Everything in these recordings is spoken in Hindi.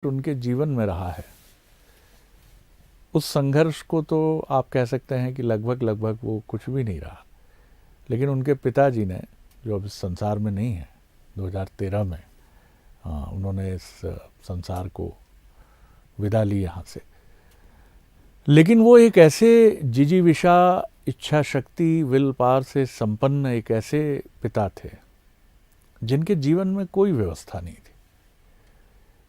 उनके जीवन में रहा है, उस संघर्ष को तो आप कह सकते हैं कि लगभग वो कुछ भी नहीं रहा। लेकिन उनके पिताजी ने, जो अब इस संसार में नहीं है, 2013 में उन्होंने इस संसार को विदा ली यहाँ से। लेकिन वो एक ऐसे जिजीविषा, इच्छा शक्ति, विल पावर से संपन्न एक ऐसे पिता थे जिनके जीवन में कोई व्यवस्था नहीं थी।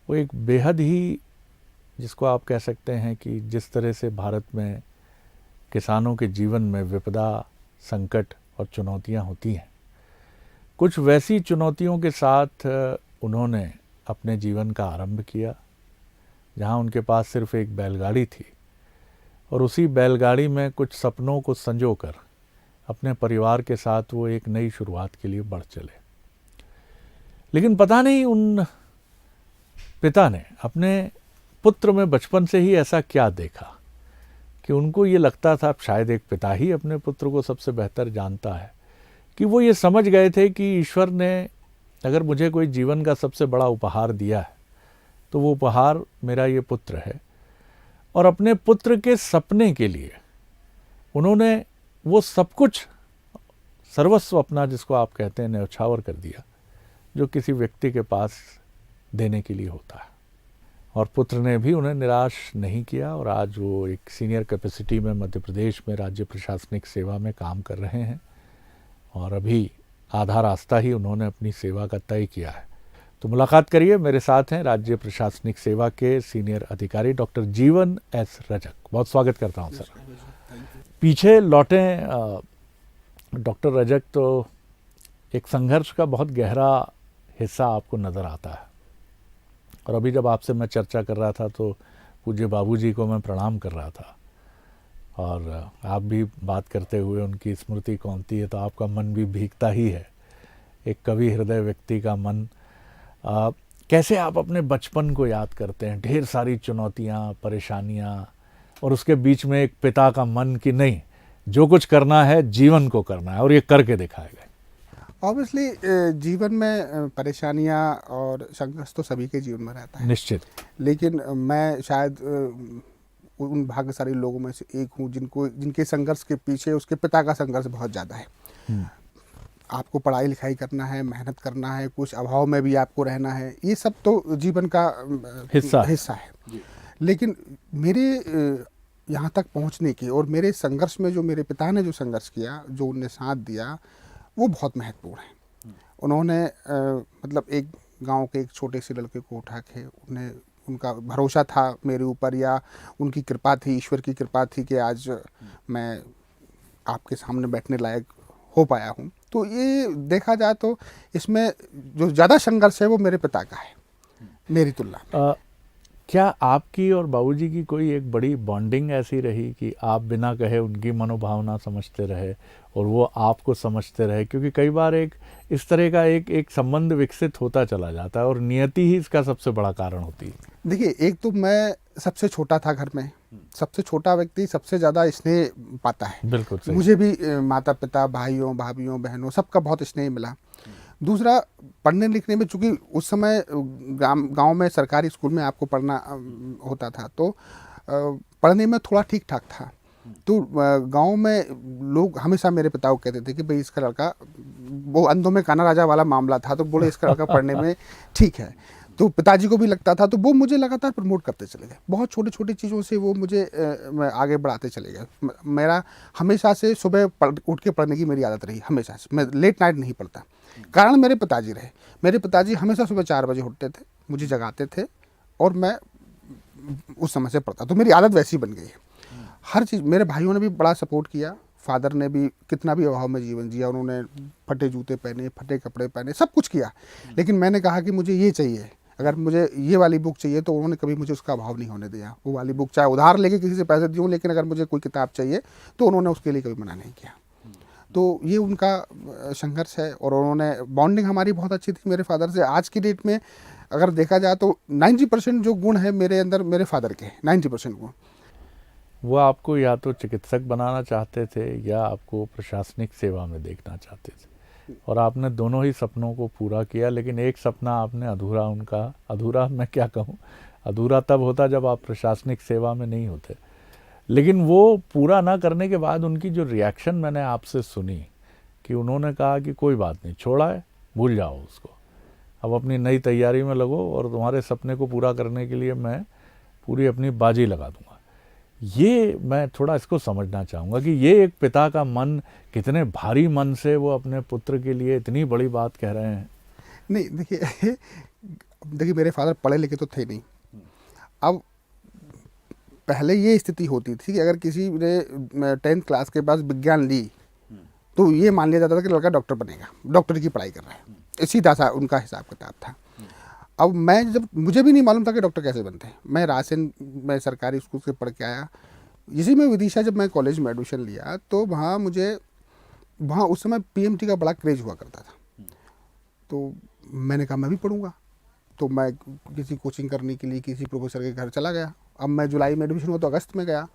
वो एक बेहद ही, जिसको आप कह सकते हैं कि जिस तरह से भारत में किसानों के जीवन में विपदा, संकट और चुनौतियां होती हैं, कुछ वैसी चुनौतियों के साथ उन्होंने अपने जीवन का आरंभ किया, जहां उनके पास सिर्फ एक बैलगाड़ी थी और उसी बैलगाड़ी में कुछ सपनों को संजोकर अपने परिवार के साथ वो एक नई शुरुआत के लिए बढ़ चले। लेकिन पता नहीं उन पिता ने अपने पुत्र में बचपन से ही ऐसा क्या देखा कि उनको ये लगता था, शायद एक पिता ही अपने पुत्र को सबसे बेहतर जानता है, कि वो ये समझ गए थे कि ईश्वर ने अगर मुझे कोई जीवन का सबसे बड़ा उपहार दिया है तो वो उपहार मेरा ये पुत्र है। और अपने पुत्र के सपने के लिए उन्होंने वो सब कुछ, सर्वस्व अपना, जिसको आप कहते हैं, न्यौछावर कर दिया, जो किसी व्यक्ति के पास देने के लिए होता है। और पुत्र ने भी उन्हें निराश नहीं किया और आज वो एक सीनियर कैपेसिटी में मध्य प्रदेश में राज्य प्रशासनिक सेवा में काम कर रहे हैं और अभी आधा रास्ता ही उन्होंने अपनी सेवा का तय किया है। तो मुलाकात करिए, मेरे साथ हैं राज्य प्रशासनिक सेवा के सीनियर अधिकारी डॉक्टर जीवन एस रजक। बहुत स्वागत करता हूं सर। पीछे लौटें डॉक्टर रजक, तो एक संघर्ष का बहुत गहरा हिस्सा आपको नज़र आता है। और अभी जब आपसे मैं चर्चा कर रहा था तो पूज्य बाबूजी को मैं प्रणाम कर रहा था और आप भी बात करते हुए उनकी स्मृति कौंती है तो आपका मन भी भीगता ही है। एक कवि हृदय व्यक्ति का मन। कैसे आप अपने बचपन को याद करते हैं? ढेर सारी चुनौतियाँ, परेशानियाँ, और उसके बीच में एक पिता का मन कि नहीं, जो कुछ करना है जीवन को करना है और ये करके दिखाएगा। ऑब्वियसली जीवन में परेशानियां और संघर्ष तो सभी के जीवन में रहता है, निश्चित। लेकिन मैं शायद उन भाग्यशाली लोगों में से एक हूं जिनके संघर्ष के पीछे उसके पिता का संघर्ष बहुत ज़्यादा है। आपको पढ़ाई लिखाई करना है, मेहनत करना है, कुछ अभाव में भी आपको रहना है, ये सब तो जीवन का हिस्सा है। लेकिन मेरे यहाँ तक पहुँचने की और मेरे संघर्ष में जो मेरे पिता ने जो संघर्ष किया, जो उनने साथ दिया, वो बहुत महत्वपूर्ण है। उन्होंने मतलब एक गांव के एक छोटे से लड़के को उठा के उनका भरोसा था मेरे ऊपर, या उनकी कृपा थी, ईश्वर की कृपा थी कि आज मैं आपके सामने बैठने लायक हो पाया हूँ। तो ये देखा जाए तो इसमें जो ज़्यादा संघर्ष है वो मेरे पिता का है मेरी तुलना। क्या आपकी और बाबूजी की कोई एक बड़ी बॉन्डिंग ऐसी रही कि आप बिना कहे उनकी मनोभावना समझते रहे और वो आपको समझते रहे? क्योंकि कई बार एक इस तरह का एक संबंध विकसित होता चला जाता है और नियति ही इसका सबसे बड़ा कारण होती है। देखिए, एक तो मैं सबसे छोटा था घर में, सबसे छोटा व्यक्ति सबसे ज़्यादा स्नेह पाता है। बिल्कुल सही। मुझे भी माता पिता, भाइयों, भाभियों, बहनों, सबका बहुत स्नेह मिला। दूसरा, पढ़ने लिखने में, चूँकि उस समय गांव में सरकारी स्कूल में आपको पढ़ना होता था, तो पढ़ने में थोड़ा ठीक ठाक था। तो गांव में लोग हमेशा मेरे पिता को कहते थे कि भाई इसका लड़का, वो अंधों में काना राजा वाला मामला था, तो बोले इसका लड़का पढ़ने में ठीक है। तो पिताजी को भी लगता था, तो वो मुझे लगातार प्रमोट करते चले गए। बहुत छोटी छोटी चीज़ों से वो मुझे आगे बढ़ाते चले गए। मेरा हमेशा से सुबह उठ के पढ़ने की मेरी आदत रही, हमेशा से। मैं लेट नाइट नहीं पढ़ता, कारण मेरे पिताजी रहे। मेरे पिताजी हमेशा सुबह 4 बजे उठते थे, मुझे जगाते थे और मैं उस समय से पढ़ता, तो मेरी आदत वैसी बन गई है। हर चीज़, मेरे भाइयों ने भी बड़ा सपोर्ट किया, फादर ने भी कितना भी अभाव में जीवन जिया, उन्होंने फटे जूते पहने, फटे कपड़े पहने, सब कुछ किया। लेकिन मैंने कहा कि मुझे ये चाहिए, अगर मुझे ये वाली बुक चाहिए, तो उन्होंने कभी मुझे उसका अभाव नहीं होने दिया। वो वाली बुक चाहे उधार लेके किसी से पैसे दूँ, लेकिन अगर मुझे कोई किताब चाहिए तो उन्होंने उसके लिए कभी मना नहीं किया। तो ये उनका संघर्ष है और उन्होंने, बॉन्डिंग हमारी बहुत अच्छी थी मेरे फादर से। आज की डेट में अगर देखा जाए तो 90% जो गुण है मेरे अंदर, मेरे फादर के 90% गुण। वो आपको या तो चिकित्सक बनाना चाहते थे या आपको प्रशासनिक सेवा में देखना चाहते थे, और आपने दोनों ही सपनों को पूरा किया। लेकिन एक सपना आपने अधूरा, उनका अधूरा मैं क्या कहूँ, अधूरा तब होता जब आप प्रशासनिक सेवा में नहीं होते। लेकिन वो पूरा ना करने के बाद उनकी जो रिएक्शन मैंने आपसे सुनी कि उन्होंने कहा कि कोई बात नहीं, छोड़ा है, भूल जाओ उसको, अब अपनी नई तैयारी में लगो और तुम्हारे सपने को पूरा करने के लिए मैं पूरी अपनी बाजी लगा दूंगा। ये मैं थोड़ा इसको समझना चाहूँगा कि ये एक पिता का मन, कितने भारी मन से वो अपने पुत्र के लिए इतनी बड़ी बात कह रहे हैं। नहीं देखिए मेरे फादर पढ़े लिखे तो थे नहीं। अब पहले ये स्थिति होती थी कि अगर किसी ने 10th क्लास के बाद विज्ञान ली तो ये मान लिया जाता था कि लड़का डॉक्टर बनेगा, डॉक्टर की पढ़ाई कर रहा है, सीधा सा उनका हिसाब किताब था। अब मुझे भी नहीं मालूम था कि डॉक्टर कैसे बनते हैं। मैं रायसेन में सरकारी स्कूल से पढ़ के आया। इसी में विदिशा जब मैं कॉलेज में एडमिशन लिया तो वहाँ उस समय पीएमटी का बड़ा क्रेज हुआ करता था। तो मैंने कहा मैं भी पढ़ूंगा। तो मैं किसी कोचिंग करने के लिए किसी प्रोफेसर के घर चला गया। अब मैं जुलाई में एडमिशन हुआ तो अगस्त में गया।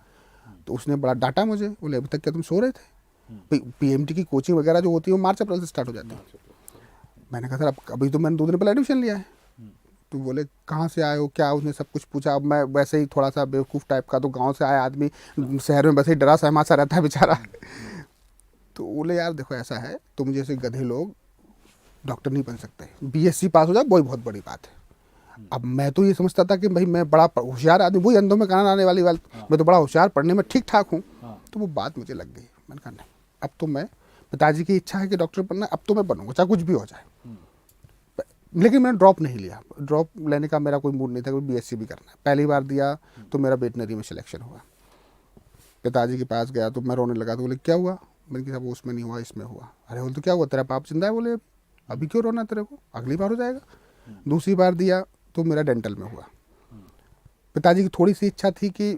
तो उसने बड़ा डांटा मुझे, बोले अभी तक क्या तुम सो रहे थे? पीएमटी की कोचिंग वगैरह जो होती है वो मार्च अप्रैल से स्टार्ट हो जाती है। मैंने कहा सर अभी तो मैंने 2 दिन पहले एडमिशन लिया है। तो बोले कहाँ से आए हो क्या? उसने सब कुछ पूछा। अब मैं वैसे ही थोड़ा सा बेवकूफ़ टाइप का, तो गांव से आया आदमी, शहर में वैसे ही डरा सहमा सा रहता है बेचारा। तो बोले यार देखो ऐसा है, तुम जैसे गधे लोग डॉक्टर नहीं बन सकते, बीएससी पास हो जाए वही बहुत बड़ी बात है। अब मैं तो ये समझता था कि भाई मैं बड़ा होशियार आदमी, वही अंधों में कान आने वाली बात, मैं तो बड़ा होशियार, पढ़ने में ठीक ठाक हूँ। तो वो बात मुझे लग गई। मैंने कहा नहीं, अब तो मैं, पिताजी की इच्छा है कि डॉक्टर बनना, अब तो मैं बनूंगा चाहे कुछ भी हो जाए। लेकिन मैंने ड्रॉप नहीं लिया। ड्रॉप लेने का मेरा कोई मूड नहीं था कि बीएससी भी करना है। पहली बार दिया तो मेरा वेटनरी में सिलेक्शन हुआ। पिताजी के पास गया तो मैं रोने लगा। तो बोले क्या हुआ? मैंने कहा वो उसमें नहीं हुआ, इसमें हुआ। अरे बोले तो क्या हुआ, तेरा बाप जिंदा है? बोले अभी क्यों रोना तेरे को, अगली बार हो जाएगा। दूसरी बार दिया तो मेरा डेंटल में हुआ। पिताजी की थोड़ी सी इच्छा थी कि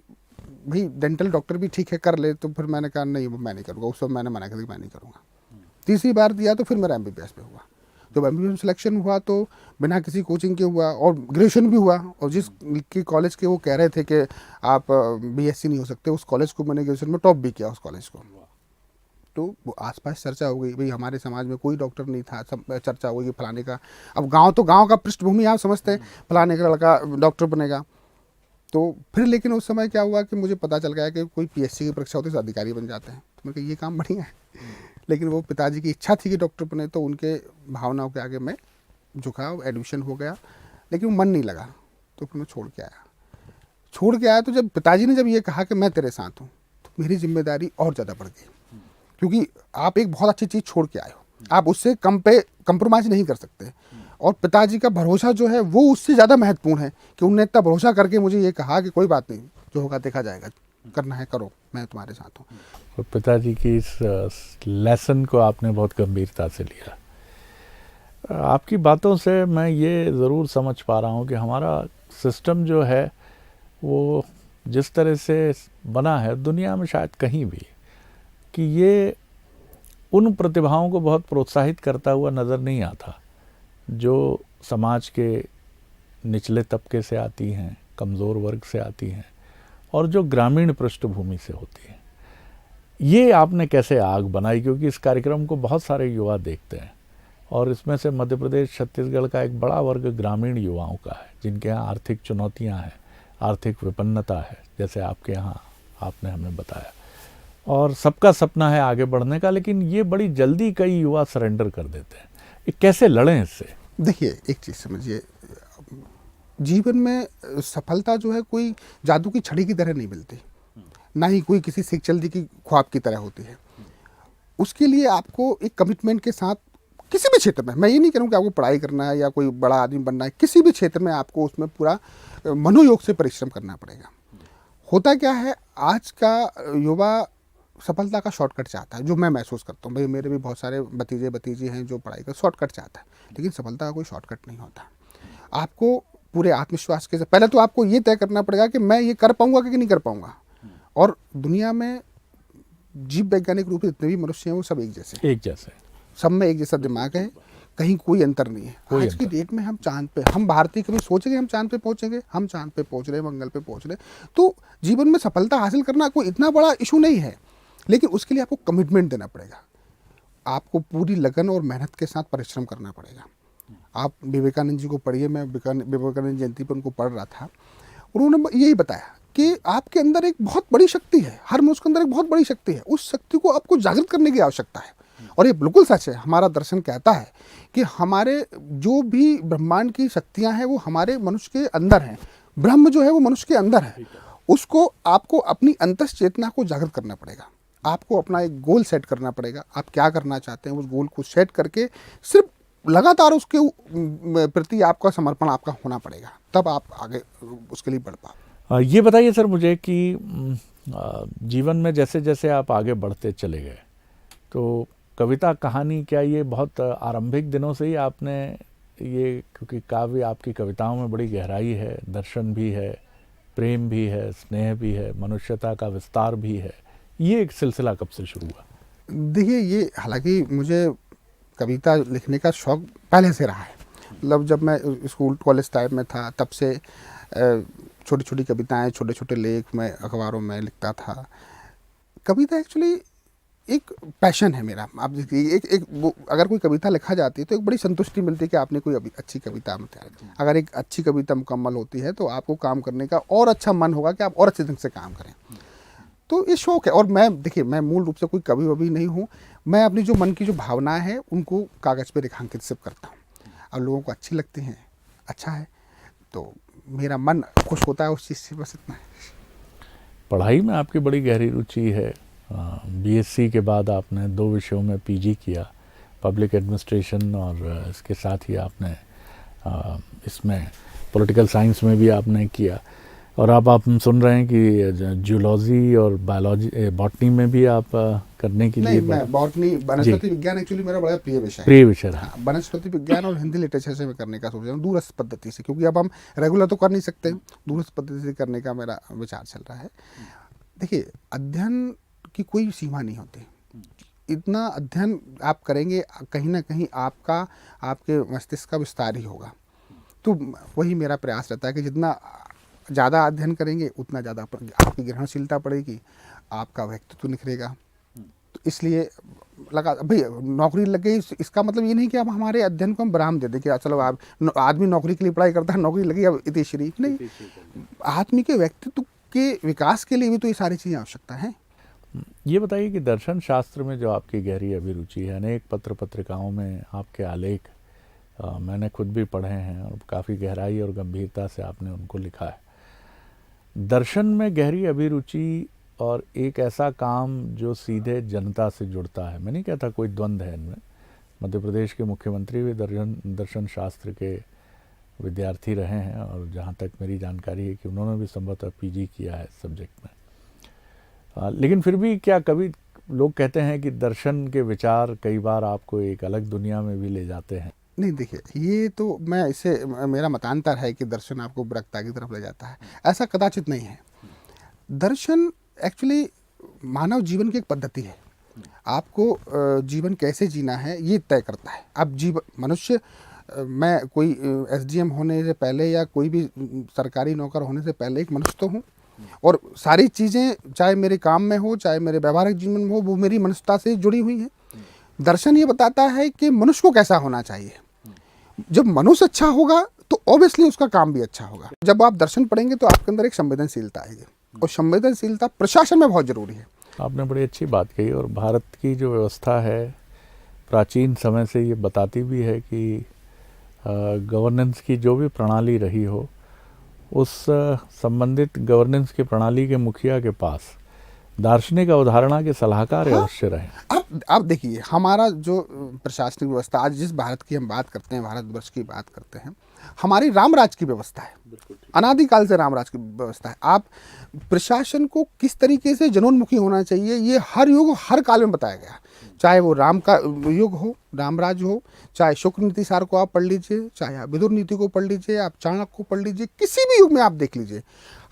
भाई डेंटल डॉक्टर भी ठीक है कर ले, तो फिर मैंने कहा नहीं मैं नहीं करूँगा। उस समय मैंने मना कर दिया, मैं नहीं करूँगा। तीसरी बार दिया तो फिर मेरा एमबीबीएस पे हुआ। जब एमबीबीएस में सिलेक्शन हुआ तो बिना किसी कोचिंग के हुआ और ग्रेजुएशन भी हुआ। और जिस की कॉलेज के वो कह रहे थे कि आप बीएससी नहीं हो सकते, उस कॉलेज को मैंने ग्रेजुएशन में टॉप भी किया उस कॉलेज को। तो वो आसपास चर्चा हो गई, भाई हमारे समाज में कोई डॉक्टर नहीं था, सब चर्चा हो गई फलाने का। अब गांव का पृष्ठभूमि आप समझते हैं, फलाने का लड़का डॉक्टर बनेगा। तो फिर लेकिन उस समय क्या हुआ कि मुझे पता चल गया कि कोई पीएससी की परीक्षा होती है तो अधिकारी बन जाते हैं। तो मैंने कहा ये काम बढ़िया है। लेकिन वो पिताजी की इच्छा थी कि डॉक्टर बने, तो उनके भावनाओं के आगे मैं झुका, एडमिशन हो गया। लेकिन मन नहीं लगा तो फिर मैं छोड़ के आया। तो जब पिताजी ने जब ये कहा कि मैं तेरे साथ हूँ, तो मेरी जिम्मेदारी और ज़्यादा बढ़ गई। क्योंकि आप एक बहुत अच्छी चीज़ छोड़ के आए हो, आप उससे कंप्रोमाइज़ नहीं कर सकते। और पिताजी का भरोसा जो है वो उससे ज़्यादा महत्वपूर्ण है कि उन्होंने इतना भरोसा करके मुझे ये कहा कि कोई बात नहीं, जो होगा देखा जाएगा, करना है करो, मैं तुम्हारे साथ हूँ। और पिताजी की इस लेसन को आपने बहुत गंभीरता से लिया। आपकी बातों से मैं ये ज़रूर समझ पा रहा हूँ कि हमारा सिस्टम जो है वो जिस तरह से बना है दुनिया में शायद कहीं भी, कि ये उन प्रतिभाओं को बहुत प्रोत्साहित करता हुआ नज़र नहीं आता जो समाज के निचले तबके से आती हैं, कमज़ोर वर्ग से आती हैं और जो ग्रामीण पृष्ठभूमि से होती हैं। ये आपने कैसे आग बनाई? क्योंकि इस कार्यक्रम को बहुत सारे युवा देखते हैं और इसमें से मध्य प्रदेश, छत्तीसगढ़ का एक बड़ा वर्ग ग्रामीण युवाओं का है, जिनके यहाँ आर्थिक चुनौतियाँ हैं, आर्थिक विपन्नता है, जैसे आपके यहाँ आपने हमें बताया। और सबका सपना है आगे बढ़ने का, लेकिन ये बड़ी जल्दी कई युवा सरेंडर कर देते हैं। ये कैसे लड़ें इससे? देखिए एक चीज़ समझिए, जीवन में सफलता जो है कोई जादू की छड़ी की तरह नहीं मिलती, ना ही कोई किसी सिकचल्दी की ख्वाब की तरह होती है। उसके लिए आपको एक कमिटमेंट के साथ किसी भी क्षेत्र में, मैं ये नहीं कह रहा हूँ कि आपको पढ़ाई करना है या कोई बड़ा आदमी बनना है, किसी भी क्षेत्र में आपको उसमें पूरा मनोयोग से परिश्रम करना पड़ेगा। होता क्या है, आज का युवा सफलता का शॉर्टकट चाहता है, जो मैं महसूस करता हूँ। भाई मेरे भी बहुत सारे भतीजे हैं जो पढ़ाई का शॉर्टकट चाहता है, लेकिन सफलता का कोई शॉर्टकट नहीं होता। आपको पूरे आत्मविश्वास के साथ पहले तो आपको ये तय करना पड़ेगा कि मैं ये कर पाऊंगा कि नहीं कर पाऊंगा। और दुनिया में जीव वैज्ञानिक रूप से जितने भी मनुष्य हैं वो सब एक जैसे सब में एक जैसा दिमाग है, कहीं कोई अंतर नहीं है। आज की डेट में हम चांद पे, हम भारतीय कभी सोचेंगे हम चांद पे पहुंचेंगे? हम चांद पे पहुंच रहे हैं, मंगल पे पहुंच रहे हैं। तो जीवन में सफलता हासिल करना कोई इतना बड़ा इशू नहीं है, लेकिन उसके लिए आपको कमिटमेंट देना पड़ेगा। आपको पूरी लगन और मेहनत के साथ परिश्रम करना पड़ेगा। आप विवेकानंद जी को पढ़िए, मैं विवेकानंद जयंती पर उनको पढ़ रहा था। उन्होंने यही बताया कि आपके अंदर एक बहुत बड़ी शक्ति है, हर मनुष्य के अंदर एक बहुत बड़ी शक्ति है, उस शक्ति को आपको जागृत करने की आवश्यकता है। और ये बिल्कुल सच है, हमारा दर्शन कहता है कि हमारे जो भी ब्रह्मांड की शक्तियां हैं वो हमारे मनुष्य के अंदर हैं। ब्रह्म जो है वो मनुष्य के अंदर है, उसको आपको अपनी अंतस चेतना को जागृत करना पड़ेगा। आपको अपना एक गोल सेट करना पड़ेगा, आप क्या करना चाहते हैं उस गोल को सेट करके सिर्फ लगातार उसके प्रति आपका समर्पण आपका होना पड़ेगा, तब आप आगे उसके लिए बढ़ पाओ। ये बताइए सर मुझे कि जीवन में जैसे जैसे आप आगे बढ़ते चले गए तो कविता कहानी, क्या ये बहुत आरंभिक दिनों से ही आपने ये, क्योंकि काव्य आपकी कविताओं में बड़ी गहराई है, दर्शन भी है, प्रेम भी है, स्नेह भी है, मनुष्यता का विस्तार भी है, ये एक सिलसिला कब से शुरू हुआ? देखिए, ये हालांकि मुझे कविता लिखने का शौक़ पहले से रहा है। मतलब जब मैं स्कूल कॉलेज टाइम में था तब से छोटी छोटी कविताएं, छोटे छोटे लेख मैं अखबारों में लिखता था। कविता एक्चुअली एक पैशन है मेरा। आप देखिए, अगर कोई कविता लिखा जाती है तो एक बड़ी संतुष्टि मिलती है कि आपने कोई अच्छी कविता में तैयार की। अगर एक अच्छी कविता मुकम्मल होती है तो आपको काम करने का और अच्छा मन होगा कि आप और अच्छे ढंग से काम करें। तो ये शौक़ है। और मैं देखिए, मैं मूल रूप से कोई कवि ववि नहीं हूँ। मैं अपनी जो मन की जो भावनाएं हैं उनको कागज़ पे रेखांकित सिर्फ करता हूँ। अब लोगों को अच्छी लगती हैं, अच्छा है, तो मेरा मन खुश होता है उस चीज़ से, बस इतना है। पढ़ाई में आपकी बड़ी गहरी रुचि है। बीएससी के बाद आपने 2 विषयों में पीजी किया, पब्लिक एडमिनिस्ट्रेशन, और इसके साथ ही आपने इसमें पॉलिटिकल साइंस में भी आपने किया। और अब आप सुन रहे हैं कि जियोलॉजी और बायोलॉजी, बॉटनी में भी आप करने के लिए। नहीं, मैं बॉटनी, वनस्पति विज्ञान एक्चुअली मेरा बड़ा प्रिय विषय है। प्रिय विषय है। वनस्पति विज्ञान और हिंदी लिटरेचर से मैं करने का सोच रहा हूँ, दूरस्थ पद्धति से, क्योंकि अब हम रेगुलर तो कर नहीं सकते, दूरस्थ पद्धति से करने का मेरा विचार चल रहा है। देखिए, अध्ययन की कोई सीमा नहीं होती। इतना अध्ययन आप करेंगे, कहीं ना कहीं आपके मस्तिष्क का विस्तार ही होगा। तो वही मेरा प्रयास रहता है कि जितना ज़्यादा अध्ययन करेंगे उतना ज़्यादा आपकी ग्रहणशीलता बढ़ेगी, आपका व्यक्तित्व निखरेगा। तो इसलिए लगा भाई नौकरी लग गई, इसका मतलब ये नहीं कि अब हमारे अध्ययन को हम विराम दे दें कि चलो आप आदमी नौकरी के लिए पढ़ाई करता है, नौकरी लगी अब इति श्री नहीं। आदमी के व्यक्तित्व के विकास के लिए भी तो ये सारी चीज़ें आवश्यकता है। ये बताइए कि दर्शन शास्त्र में जो आपकी गहरी अभिरुचि है, अनेक पत्र पत्रिकाओं में आपके आलेख मैंने खुद भी पढ़े हैं और काफ़ी गहराई और गंभीरता से आपने उनको लिखा है। दर्शन में गहरी अभिरुचि और एक ऐसा काम जो सीधे जनता से जुड़ता है, मैं नहीं कहता कोई द्वंद्व है इनमें। मध्य प्रदेश के मुख्यमंत्री भी दर्शन शास्त्र के विद्यार्थी रहे हैं, और जहाँ तक मेरी जानकारी है कि उन्होंने भी संभवतः पीजी किया है इस सब्जेक्ट में। लेकिन फिर भी क्या कभी लोग कहते हैं कि दर्शन के विचार कई बार आपको एक अलग दुनिया में भी ले जाते हैं? नहीं, देखिए, ये तो मैं इसे, मेरा मतांतर है कि दर्शन आपको बृहत्ता की तरफ ले जाता है, ऐसा कदाचित नहीं है। दर्शन एक्चुअली मानव जीवन की एक पद्धति है। आपको जीवन कैसे जीना है ये तय करता है। अब मनुष्य, मैं कोई एसडीएम होने से पहले या कोई भी सरकारी नौकर होने से पहले एक मनुष्य तो हूँ, और सारी चीज़ें चाहे मेरे काम में हो चाहे मेरे व्यवहारिक जीवन में हो, वो मेरी मनुष्यता से जुड़ी हुई हैं। दर्शन ये बताता है कि मनुष्य को कैसा होना चाहिए। जब मनुष्य अच्छा होगा तो ऑब्वियसली उसका काम भी अच्छा होगा। जब आप दर्शन पढ़ेंगे तो आपके अंदर एक संवेदनशीलता आएगी, और संवेदनशीलता प्रशासन में बहुत जरूरी है। आपने बड़ी अच्छी बात कही। और भारत की जो व्यवस्था है प्राचीन समय से ये बताती भी है कि गवर्नेंस की जो भी प्रणाली रही हो, उस संबंधित गवर्नेंस की प्रणाली के मुखिया के पास दार्शनिक अवधारणा के सलाहकार अवश्य रहे। अब देखिए, हमारा जो प्रशासनिक व्यवस्था आज जिस भारत की हम बात करते हैं, भारतवर्ष की बात करते हैं, हमारी रामराज की व्यवस्था है, अनादिकाल से रामराज की व्यवस्था है। आप प्रशासन को किस तरीके से जनोन्मुखी होना चाहिए ये हर युग हर काल में बताया गया। चाहे वो राम का युग हो, रामराज हो, चाहे शुक्र नीति सार को आप पढ़ लीजिए, चाहे आप विदुर नीति को पढ़ लीजिए, आप चाणक्य को पढ़ लीजिए, किसी भी युग में आप देख लीजिए,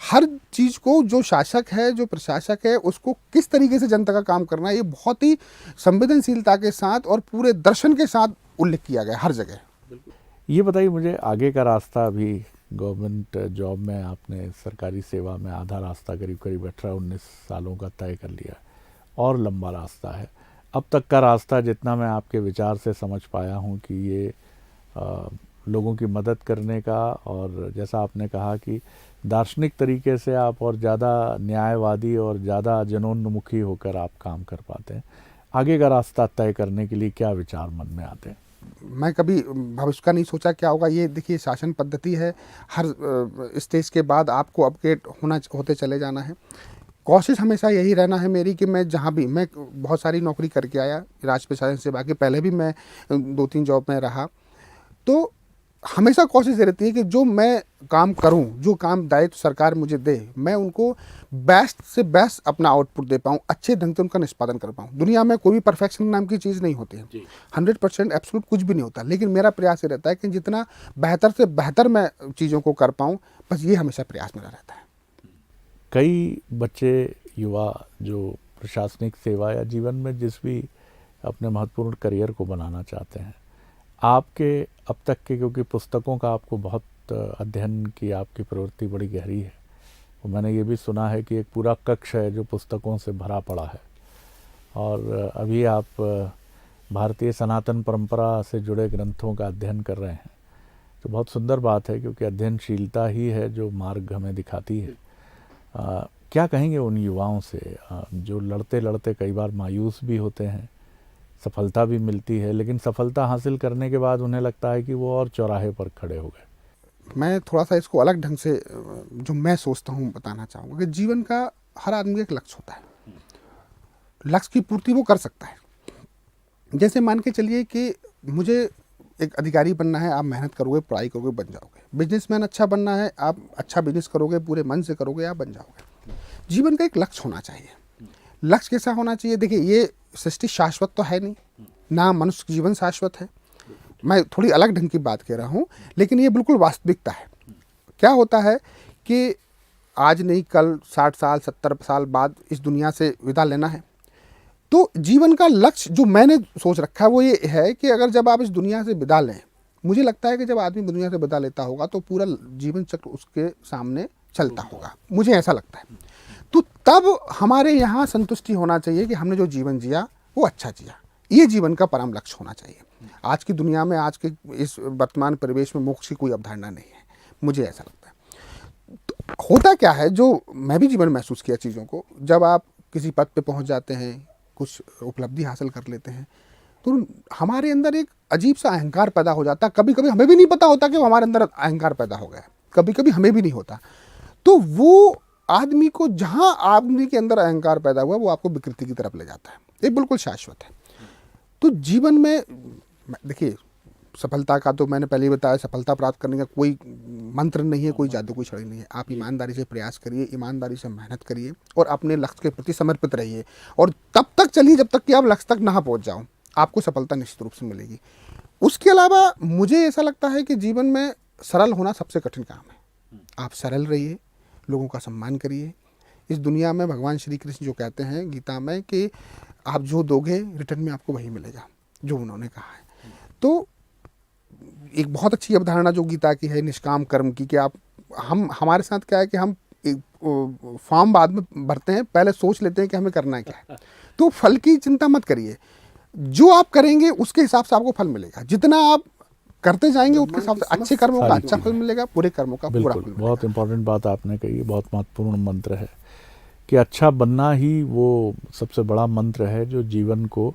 हर चीज़ को जो शासक है, जो प्रशासक है, उसको किस तरीके से जनता का काम करना है, ये बहुत ही संवेदनशीलता के साथ और पूरे दर्शन के साथ उल्लेख किया गया हर जगह। ये बताइए मुझे, आगे का रास्ता, अभी गवर्नमेंट जॉब में आपने सरकारी सेवा में आधा रास्ता करीब करीब 18-19 सालों का तय कर लिया, और लंबा रास्ता है। अब तक का रास्ता जितना मैं आपके विचार से समझ पाया हूँ कि ये लोगों की मदद करने का, और जैसा आपने कहा कि दार्शनिक तरीके से आप और ज़्यादा न्यायवादी और ज़्यादा जनोन्मुखी होकर आप काम कर पाते हैं। आगे का रास्ता तय करने के लिए क्या विचार मन में आते हैं? मैं कभी भविष्य का नहीं सोचा क्या होगा। ये देखिए शासन पद्धति है, हर स्टेज के बाद आपको अपग्रेड होते चले जाना है। कोशिश हमेशा यही रहना है मेरी कि मैं जहाँ भी, मैं बहुत सारी नौकरी करके आया राज प्रशासन सेवा के, पहले भी मैं 2-3 जॉब में रहा, तो हमेशा कोशिश ये रहती है कि जो मैं काम करूं, जो काम दायित्व सरकार मुझे दे, मैं उनको बेस्ट से बेस्ट अपना आउटपुट दे पाऊं, अच्छे ढंग से उनका निष्पादन कर पाऊं। दुनिया में कोई भी परफेक्शन नाम की चीज़ नहीं होती है, 100% एब्सोल्यूट कुछ भी नहीं होता, लेकिन मेरा प्रयास ये रहता है कि जितना बेहतर से बेहतर मैं चीज़ों को कर पाऊँ, बस ये हमेशा प्रयास मेरा रहता है। कई बच्चे, युवा जो प्रशासनिक सेवा या जीवन में जिस भी अपने महत्वपूर्ण करियर को बनाना चाहते हैं, आपके अब तक के, क्योंकि पुस्तकों का आपको बहुत अध्ययन की आपकी प्रवृत्ति बड़ी गहरी है, और मैंने ये भी सुना है कि एक पूरा कक्ष है जो पुस्तकों से भरा पड़ा है, और अभी आप भारतीय सनातन परंपरा से जुड़े ग्रंथों का अध्ययन कर रहे हैं, तो बहुत सुंदर बात है, क्योंकि अध्ययनशीलता ही है जो मार्ग हमें दिखाती है। क्या कहेंगे उन युवाओं से जो लड़ते लड़ते कई बार मायूस भी होते हैं, सफलता भी मिलती है, लेकिन सफलता हासिल करने के बाद उन्हें लगता है कि वो और चौराहे पर खड़े हो गए? मैं थोड़ा सा इसको अलग ढंग से जो मैं सोचता हूँ बताना चाहूँगा कि जीवन का हर आदमी का एक लक्ष्य होता है, लक्ष्य की पूर्ति वो कर सकता है। जैसे मान के चलिए कि मुझे एक अधिकारी बनना है, आप मेहनत करोगे, पढ़ाई करोगे, बन जाओगे। बिजनेसमैन अच्छा बनना है, आप अच्छा बिजनेस करोगे, पूरे मन से करोगे, आप बन जाओगे। जीवन का एक लक्ष्य होना चाहिए। लक्ष्य कैसा होना चाहिए? देखिए, ये सृष्टि शाश्वत तो है नहीं, ना मनुष्य जीवन शाश्वत है। मैं थोड़ी अलग ढंग की बात कह रहा हूँ, लेकिन ये बिल्कुल वास्तविकता है। क्या होता है कि आज नहीं कल 60 साल 70 साल बाद इस दुनिया से विदा लेना है। तो जीवन का लक्ष्य जो मैंने सोच रखा है वो ये है कि अगर जब आप इस दुनिया से विदा लें, मुझे लगता है कि जब आदमी दुनिया से विदा लेता होगा तो पूरा जीवन चक्र उसके सामने चलता होगा, मुझे ऐसा लगता है। तो तब हमारे यहाँ संतुष्टि होना चाहिए कि हमने जो जीवन जिया वो अच्छा जिया। ये जीवन का परम लक्ष्य होना चाहिए। आज की दुनिया में, आज के इस वर्तमान परिवेश में मोक्ष की कोई अवधारणा नहीं है, मुझे ऐसा लगता है। तो होता क्या है, जो मैं भी जीवन महसूस किया चीज़ों को, जब आप किसी पद पे पहुंच जाते हैं, कुछ उपलब्धि हासिल कर लेते हैं, तो हमारे अंदर एक अजीब सा अहंकार पैदा हो जाता है। कभी कभी हमें भी नहीं पता होता कि हमारे अंदर अहंकार पैदा हो गया है, कभी कभी हमें भी नहीं होता। तो वो आदमी को, जहाँ आदमी के अंदर अहंकार पैदा हुआ, वो आपको विकृति की तरफ ले जाता है। ये बिल्कुल शाश्वत है। तो जीवन में देखिए, सफलता का तो मैंने पहले ही बताया, सफलता प्राप्त करने का कोई मंत्र नहीं है, कोई जादू, कोई छड़ी नहीं है। आप ईमानदारी से प्रयास करिए, ईमानदारी से मेहनत करिए और अपने लक्ष्य के प्रति समर्पित रहिए, और तब तक चलिए जब तक कि आप लक्ष्य तक ना पहुंच जाओ, आपको सफलता निश्चित रूप से मिलेगी। उसके अलावा मुझे ऐसा लगता है कि जीवन में सरल होना सबसे कठिन काम है। आप सरल रहिए, लोगों का सम्मान करिए। इस दुनिया में भगवान श्री कृष्ण जो कहते हैं गीता में कि आप जो दोगे रिटर्न में आपको वही मिलेगा, जो उन्होंने कहा है। तो एक बहुत अच्छी अवधारणा जो गीता की है निष्काम कर्म की, कि आप, हमारे साथ क्या है कि हम फॉर्म बाद में भरते हैं, पहले सोच लेते हैं कि हमें करना है क्या है। तो फल की चिंता मत करिए, जो आप करेंगे उसके हिसाब से आपको फल मिलेगा। जितना आप करते जाएंगे उसके हिसाब से अच्छे कर्मों का अच्छा फल मिलेगा, बुरे कर्मों का बुरा फल मिलेगा। बहुत इंपॉर्टेंट बात आपने कही, बहुत महत्वपूर्ण मंत्र है कि अच्छा बनना ही वो सबसे बड़ा मंत्र है जो जीवन को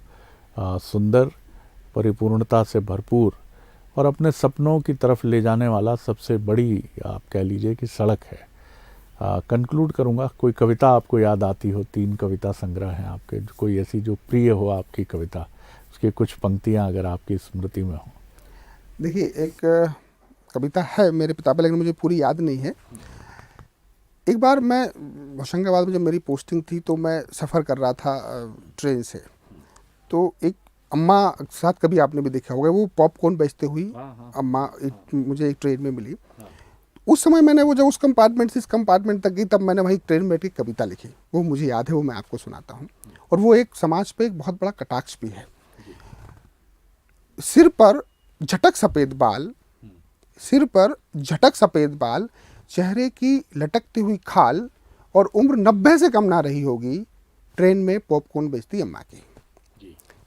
सुंदर, परिपूर्णता से भरपूर और अपने सपनों की तरफ ले जाने वाला सबसे बड़ी, आप कह लीजिए कि सड़क है। कंक्लूड करूँगा, कोई कविता आपको याद आती हो? 3 कविता संग्रह हैं आपके, कोई ऐसी जो प्रिय हो आपकी कविता, उसकी कुछ पंक्तियाँ अगर आपकी स्मृति में हो? देखिए, एक कविता है मेरे पिता पे, लेकिन मुझे पूरी याद नहीं है। एक बार मैं होशंगाबाद में जब मेरी पोस्टिंग थी, तो मैं सफ़र कर रहा था ट्रेन से, तो एक अम्मा साथ, कभी आपने भी देखा होगा, वो पॉपकॉर्न बेचते हुई अम्मा मुझे एक ट्रेन में मिली। उस समय मैंने वो जब उस कंपार्टमेंट से इस कंपार्टमेंट तक गई, तब मैंने वही ट्रेन में बैठ के कविता लिखी। वो मुझे याद है, वो मैं आपको सुनाता हूँ। और वो एक समाज पे एक बहुत बड़ा कटाक्ष भी है। सिर पर झटक सफ़ेद बाल, सिर पर झटक सफ़ेद बाल, चेहरे की लटकती हुई खाल, और उम्र 90 से कम ना रही होगी, ट्रेन में पॉपकॉर्न बेचती अम्मा की।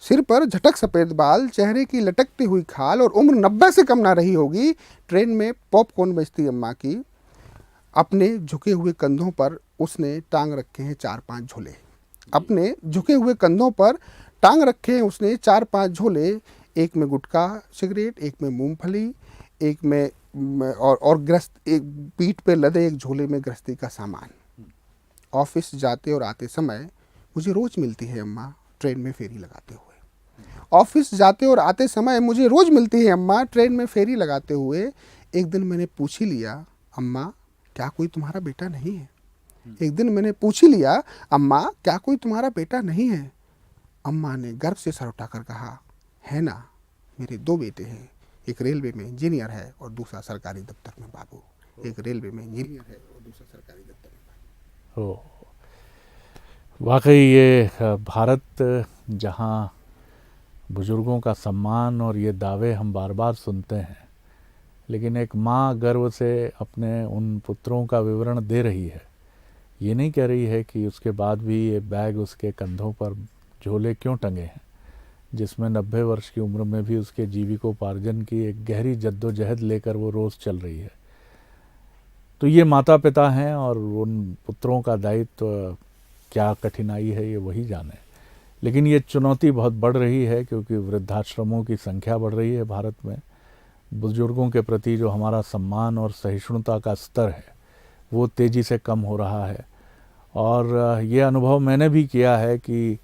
सिर पर झटक सफ़ेद बाल, चेहरे की लटकती हुई खाल और उम्र 90 से कम ना रही होगी। ट्रेन में पॉपकॉर्न बेचती अम्मा की, अपने झुके हुए कंधों पर उसने टांग रखे हैं 4-5 झोले। अपने झुके हुए कंधों पर टांग रखे हैं उसने 4-5 झोले, एक में गुटखा सिगरेट, एक में मूंगफली, एक में और गृहस्थ, एक पीठ पे लदे एक झोले में गृहस्थी का सामान। ऑफिस जाते और आते समय मुझे रोज मिलती है अम्मा ट्रेन में फेरी लगाते हुए। ऑफिस जाते और आते समय मुझे रोज मिलती है अम्मा ट्रेन में फेरी लगाते हुए। एक दिन मैंने पूछ ही लिया, अम्मा क्या कोई तुम्हारा बेटा नहीं है? एक दिन मैंने पूछ ही लिया, अम्मा क्या कोई तुम्हारा बेटा नहीं है? अम्मा ने गर्व से सर उठाकर कहा, है ना, मेरे 2 बेटे हैं, एक रेलवे में इंजीनियर है और दूसरा सरकारी दफ्तर में बाबू। एक रेलवे में इंजीनियर है और दूसरा सरकारी दफ्तर में बाबू। ओ, वाकई ये भारत जहाँ बुजुर्गों का सम्मान और ये दावे हम बार बार सुनते हैं, लेकिन एक माँ गर्व से अपने उन पुत्रों का विवरण दे रही है। ये नहीं कह रही है कि उसके बाद भी ये बैग उसके कंधों पर झोले क्यों टंगे हैं, जिसमें 90 वर्ष की उम्र में भी उसके जीविकोपार्जन की एक गहरी जद्दोजहद लेकर वो रोज़ चल रही है। तो ये माता पिता हैं और उन पुत्रों का दायित्व क्या कठिनाई है ये वही जाने। लेकिन ये चुनौती बहुत बढ़ रही है क्योंकि वृद्धाश्रमों की संख्या बढ़ रही है भारत में। बुजुर्गों के प्रति जो हमारा सम्मान और सहिष्णुता का स्तर है वो तेज़ी से कम हो रहा है। और ये अनुभव मैंने भी किया है कि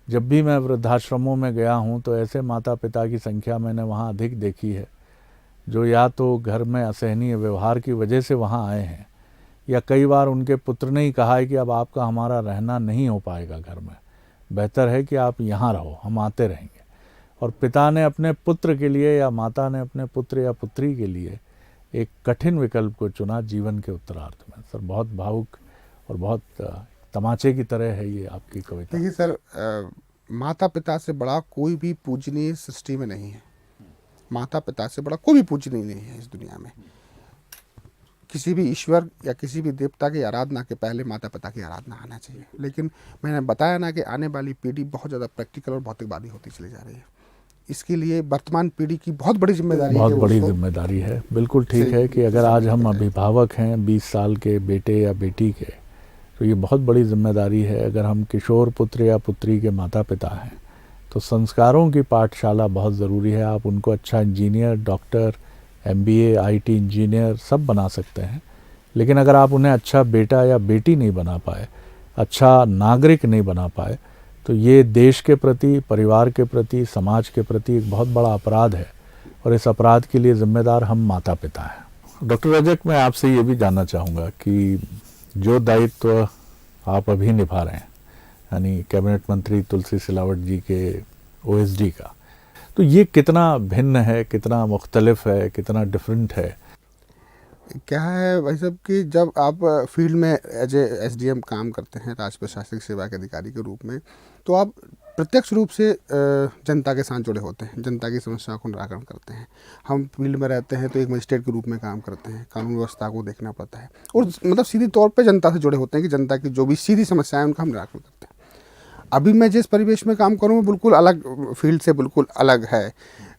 जब भी मैं वृद्धाश्रमों में गया हूँ तो ऐसे माता पिता की संख्या मैंने वहाँ अधिक देखी है जो या तो घर में असहनीय व्यवहार की वजह से वहाँ आए हैं, या कई बार उनके पुत्र ने ही कहा है कि अब आपका हमारा रहना नहीं हो पाएगा घर में, बेहतर है कि आप यहाँ रहो, हम आते रहेंगे। और पिता ने अपने पुत्र के लिए या माता ने अपने पुत्र या पुत्री के लिए एक कठिन विकल्प को चुना जीवन के उत्तरार्ध में। सर बहुत भावुक और बहुत तमाचे की तरह है ये आपकी कविता। देखिए सर, माता पिता से बड़ा कोई भी पूजनीय सृष्टि में नहीं है। माता पिता से बड़ा कोई भी पूजनीय नहीं है इस दुनिया में। किसी भी ईश्वर या किसी भी देवता की आराधना के पहले माता पिता की आराधना आना चाहिए। लेकिन मैंने बताया ना कि आने वाली पीढ़ी बहुत ज़्यादा प्रैक्टिकल और भौतिकवादी होती चली जा रही है। इसके लिए वर्तमान पीढ़ी की बहुत बड़ी जिम्मेदारी है। बहुत बड़ी जिम्मेदारी है, बिल्कुल ठीक है कि अगर आज हम अभिभावक हैं 20 साल के बेटे या बेटी के, तो ये बहुत बड़ी जिम्मेदारी है। अगर हम किशोर पुत्र या पुत्री के माता पिता हैं तो संस्कारों की पाठशाला बहुत ज़रूरी है। आप उनको अच्छा engineer, doctor, MBA, IT engineer सब बना सकते हैं, लेकिन अगर आप उन्हें अच्छा बेटा या बेटी नहीं बना पाए, अच्छा नागरिक नहीं बना पाए, तो ये देश के प्रति, परिवार के प्रति, समाज के प्रति एक बहुत बड़ा अपराध है और इस अपराध के लिए जिम्मेदार हम माता पिता हैं। डॉक्टर रजक, मैं आपसे ये भी जानना चाहूँगा कि जो दायित्व आप अभी निभा रहे हैं, यानी कैबिनेट मंत्री तुलसी सिलावट जी के OSD का, तो ये कितना भिन्न है, कितना मुख्तलिफ है, कितना डिफरेंट है? क्या है भाई साहब कि जब आप फील्ड में एज ए SDM काम करते हैं, राज प्रशासनिक सेवा के अधिकारी के रूप में, तो आप प्रत्यक्ष रूप से जनता के साथ जुड़े होते हैं, जनता की समस्याओं को निराकरण करते हैं। हम फील्ड में रहते हैं तो एक मजिस्ट्रेट के रूप में काम करते हैं, कानून व्यवस्था को देखना पड़ता है और मतलब सीधी तौर पे जनता से जुड़े होते हैं कि जनता की जो भी सीधी समस्याएं उनका हम निराकरण करते हैं। अभी मैं जिस परिवेश में काम करूँ बिल्कुल अलग फील्ड से बिल्कुल अलग है।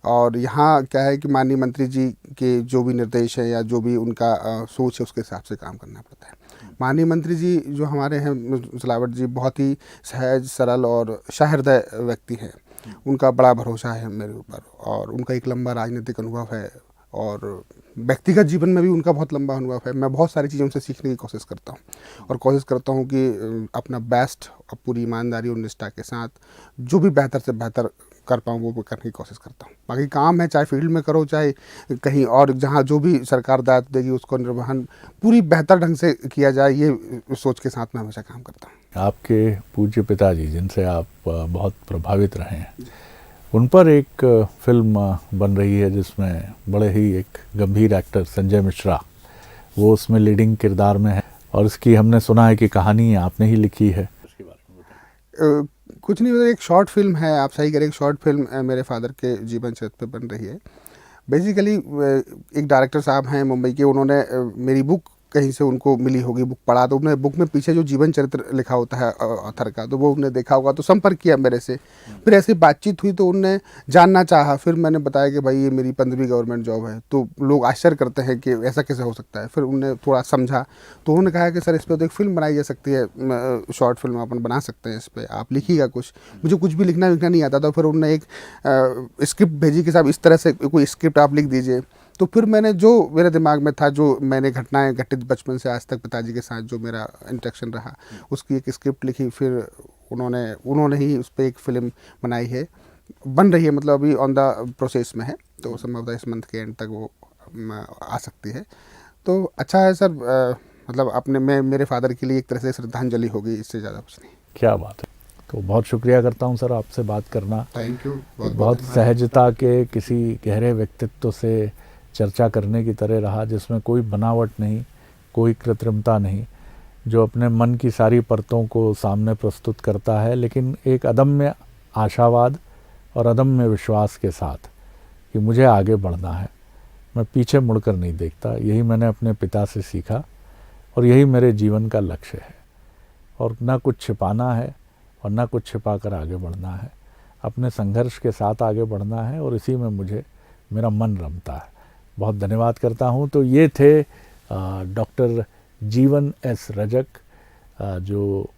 और यहाँ क्या है कि माननीय मंत्री जी के जो भी निर्देश है या जो भी उनका सोच है उसके हिसाब से काम करना पड़ता है। माननीय मंत्री जी जो हमारे हैं सिलावट जी, बहुत ही सहज, सरल और सहृदय व्यक्ति हैं। उनका बड़ा भरोसा है मेरे ऊपर और उनका एक लंबा राजनीतिक अनुभव है और व्यक्तिगत जीवन में भी उनका बहुत लंबा अनुभव है। मैं बहुत सारी चीज़ें उनसे सीखने की कोशिश करता हूँ और कोशिश करता हूँ कि अपना बेस्ट और पूरी ईमानदारी और निष्ठा के साथ जो भी बेहतर से बेहतर कर पाऊँ वो करने की कोशिश करता हूँ। बाकी काम है चाहे फील्ड में करो चाहे कहीं और, जहाँ जो भी सरकार दायित्व देगी उसको निर्वहन पूरी बेहतर ढंग से किया जाए, ये सोच के साथ मैं हमेशा काम करता हूँ। आपके पूज्य पिताजी जिनसे आप बहुत प्रभावित रहे हैं, उन पर एक फिल्म बन रही है जिसमें बड़े ही एक गंभीर एक्टर संजय मिश्रा वो उसमें लीडिंग किरदार में है और इसकी हमने सुना है कि कहानी आपने ही लिखी है। उसके बारे में बताएं। कुछ नहीं, एक शॉर्ट फिल्म है, आप सही करें, एक शॉर्ट फिल्म मेरे फादर के जीवन चरित्र पे बन रही है। बेसिकली एक डायरेक्टर साहब हैं मुंबई के, उन्होंने मेरी बुक कहीं से उनको मिली होगी बुक, पढ़ा तो उन्हें बुक में पीछे जो जीवन चरित्र लिखा होता है ऑथर का, तो वो उन्हें देखा होगा, तो संपर्क किया मेरे से। फिर ऐसी बातचीत हुई तो उनने जानना चाहा। फिर मैंने बताया कि भाई ये मेरी 15वीं गवर्नमेंट जॉब है। तो लोग आश्चर्य करते हैं कि ऐसा कैसे हो सकता है। फिर उन्होंने थोड़ा समझा तो उन्होंने कहा कि सर इस पर तो एक फिल्म बनाई जा सकती है, शॉर्ट फिल्म अपन बना सकते हैं, इस पर आप लिखिएगा कुछ। मुझे कुछ भी लिखना नहीं आता था। फिर उन्होंने एक स्क्रिप्ट भेजी कि साहब इस तरह से कोई स्क्रिप्ट आप लिख दीजिए। तो फिर मैंने जो मेरे दिमाग में था, जो मैंने घटनाएं घटित बचपन से आज तक पिताजी के साथ जो मेरा इंटरेक्शन रहा, उसकी एक स्क्रिप्ट लिखी। फिर उन्होंने ही उस पर एक फ़िल्म बनाई है, बन रही है, मतलब अभी ऑन द प्रोसेस में है। तो संभवतः इस मंथ के एंड तक वो आ सकती है। तो अच्छा है सर, मतलब अपने मेरे फादर के लिए एक तरह से श्रद्धांजलि होगी, इससे ज़्यादा कुछ नहीं। क्या बात है। तो बहुत शुक्रिया करता हूँ सर आपसे बात करना। Thank you. बहुत सहजता के किसी गहरे व्यक्तित्व से चर्चा करने की तरह रहा, जिसमें कोई बनावट नहीं, कोई कृत्रिमता नहीं, जो अपने मन की सारी परतों को सामने प्रस्तुत करता है, लेकिन एक अदम्य आशावाद और अदम्य विश्वास के साथ कि मुझे आगे बढ़ना है, मैं पीछे मुड़कर नहीं देखता। यही मैंने अपने पिता से सीखा और यही मेरे जीवन का लक्ष्य है। और ना कुछ छिपाना है और ना कुछ छिपा कर आगे बढ़ना है, अपने संघर्ष के साथ आगे बढ़ना है, और इसी में मुझे मेरा मन रमता है। बहुत धन्यवाद करता हूँ। तो ये थे डॉक्टर जीवन एस रजक, जो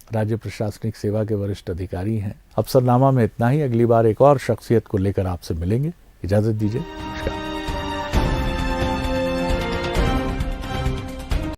राज्य प्रशासनिक सेवा के वरिष्ठ अधिकारी हैं। अफसरनामा में इतना ही। अगली बार एक और शख्सियत को लेकर आपसे मिलेंगे। इजाज़त दीजिए।